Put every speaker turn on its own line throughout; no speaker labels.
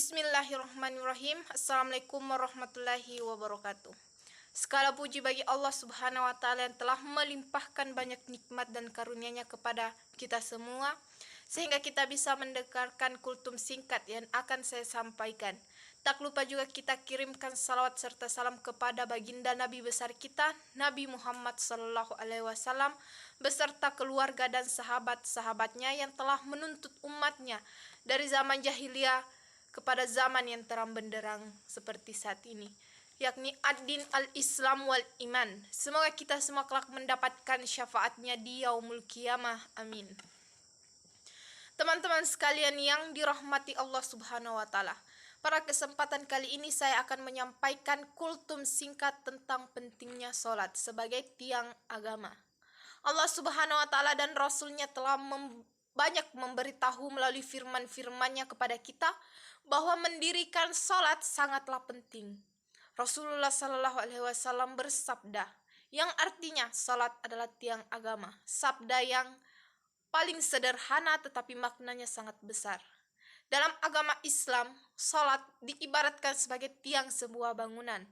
Bismillahirrahmanirrahim. Assalamualaikum warahmatullahi wabarakatuh. Segala puji bagi Allah Subhanahu wa Ta'ala yang telah melimpahkan banyak nikmat dan karunia-Nya kepada kita semua, sehingga kita bisa mendengarkan kultum singkat yang akan saya sampaikan. Tak lupa juga kita kirimkan salawat serta salam kepada baginda Nabi besar kita, Nabi Muhammad SAW, beserta keluarga dan sahabat-sahabatnya yang telah menuntut umatnya dari zaman jahiliyah kepada zaman yang terang benderang seperti saat ini, yakni ad-din al-Islam wal iman. Semoga kita semua kelak mendapatkan syafaatnya di yaumul qiyamah. Amin. Teman-teman sekalian yang dirahmati Allah Subhanahu wa Ta'ala, pada kesempatan kali ini saya akan menyampaikan kultum singkat tentang pentingnya sholat sebagai tiang agama. Allah Subhanahu wa Ta'ala dan Rasul-Nya telah banyak memberitahu melalui firman-firman-Nya kepada kita bahwa mendirikan sholat sangatlah penting. Rasulullah Shallallahu Alaihi Wasallam bersabda, yang artinya sholat adalah tiang agama. Sabda yang paling sederhana tetapi maknanya sangat besar. Dalam agama Islam, sholat diibaratkan sebagai tiang sebuah bangunan.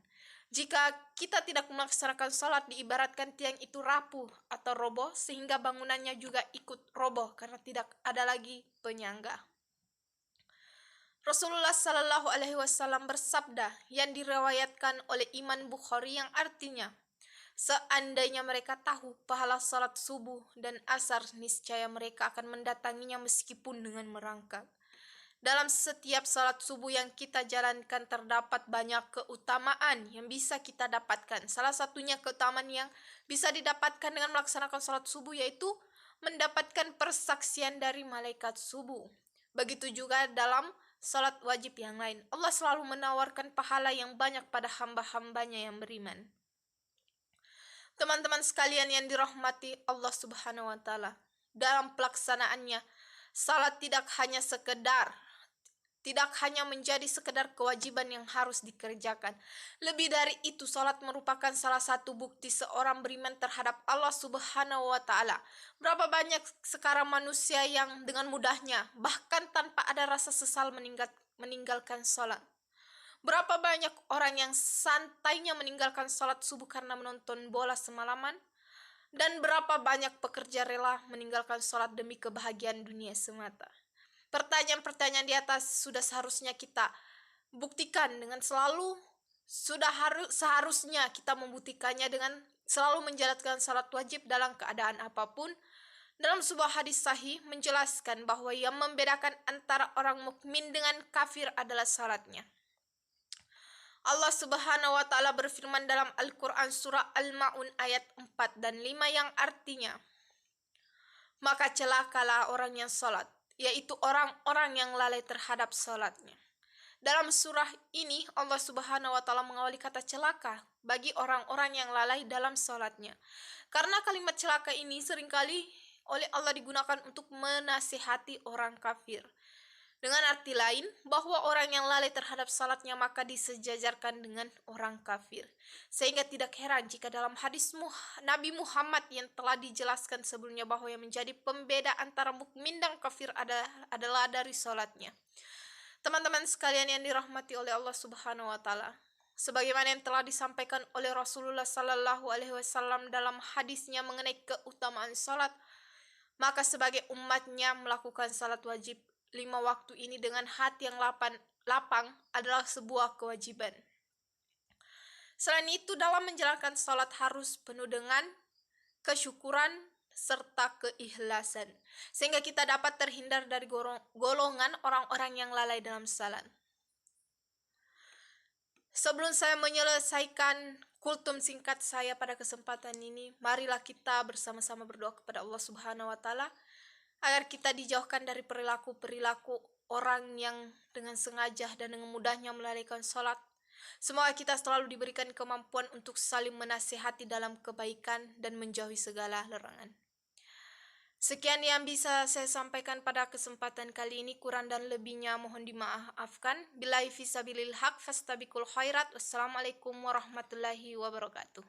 Jika kita tidak melaksanakan sholat, diibaratkan tiang itu rapuh atau roboh, sehingga bangunannya juga ikut roboh karena tidak ada lagi penyangga. Rasulullah Shallallahu Alaihi Wasallam bersabda yang diriwayatkan oleh Imam Bukhari yang artinya, seandainya mereka tahu pahala salat subuh dan asar, niscaya mereka akan mendatanginya meskipun dengan merangkak. Dalam setiap salat subuh yang kita jalankan terdapat banyak keutamaan yang bisa kita dapatkan. Salah satunya keutamaan yang bisa didapatkan dengan melaksanakan salat subuh yaitu mendapatkan persaksian dari malaikat subuh. Begitu juga dalam salat wajib yang lain. Allah selalu menawarkan pahala yang banyak pada hamba-hambanya yang beriman. Teman-teman sekalian yang dirahmati Allah Subhanahu wa Ta'ala, dalam pelaksanaannya, salat tidak hanya menjadi sekedar kewajiban yang harus dikerjakan. Lebih dari itu, salat merupakan salah satu bukti seorang beriman terhadap Allah Subhanahu wa Ta'ala. Berapa banyak sekarang manusia yang dengan mudahnya, bahkan tanpa ada rasa sesal meninggalkan salat. Berapa banyak orang yang santainya meninggalkan salat subuh karena menonton bola semalaman. Dan berapa banyak pekerja rela meninggalkan salat demi kebahagiaan dunia semata. Pertanyaan-pertanyaan di atas sudah seharusnya kita buktikan dengan seharusnya kita membuktikannya dengan selalu menjalankan salat wajib dalam keadaan apapun. Dalam sebuah hadis sahih menjelaskan bahwa yang membedakan antara orang mukmin dengan kafir adalah salatnya. Allah Subhanahu wa Ta'ala berfirman dalam Al-Quran surah Al-Ma'un ayat 4 dan 5 yang artinya, maka celakalah orang yang salat, yaitu orang-orang yang lalai terhadap salatnya. Dalam surah ini Allah Subhanahu wa Ta'ala mengawali kata celaka bagi orang-orang yang lalai dalam salatnya. Karena kalimat celaka ini seringkali oleh Allah digunakan untuk menasihati orang kafir. Dengan arti lain, bahwa orang yang lalai terhadap salatnya maka disejajarkan dengan orang kafir. Sehingga tidak heran jika dalam hadis Nabi Muhammad yang telah dijelaskan sebelumnya bahwa yang menjadi pembeda antara mukmin dan kafir adalah dari salatnya. Teman-teman sekalian yang dirahmati oleh Allah Subhanahu wa Ta'ala, sebagaimana yang telah disampaikan oleh Rasulullah Sallallahu Alaihi Wasallam dalam hadisnya mengenai keutamaan salat, maka sebagai umatnya melakukan salat wajib 5 waktu ini dengan hati yang lapang adalah sebuah kewajiban. Selain itu, dalam menjalankan salat harus penuh dengan kesyukuran serta keikhlasan, sehingga kita dapat terhindar dari golongan orang-orang yang lalai dalam salat. Sebelum saya menyelesaikan kultum singkat saya pada kesempatan ini, marilah kita bersama-sama berdoa kepada Allah Subhanahu wa Ta'ala agar kita dijauhkan dari perilaku-perilaku orang yang dengan sengaja dan dengan mudahnya melalaikan salat. Semoga kita selalu diberikan kemampuan untuk saling menasihati dalam kebaikan dan menjauhi segala larangan. Sekian yang bisa saya sampaikan pada kesempatan kali ini. Kurang dan lebihnya mohon dimaafkan. Billahi fisabilil haq fastabiqul khairat. Wassalamualaikum warahmatullahi wabarakatuh.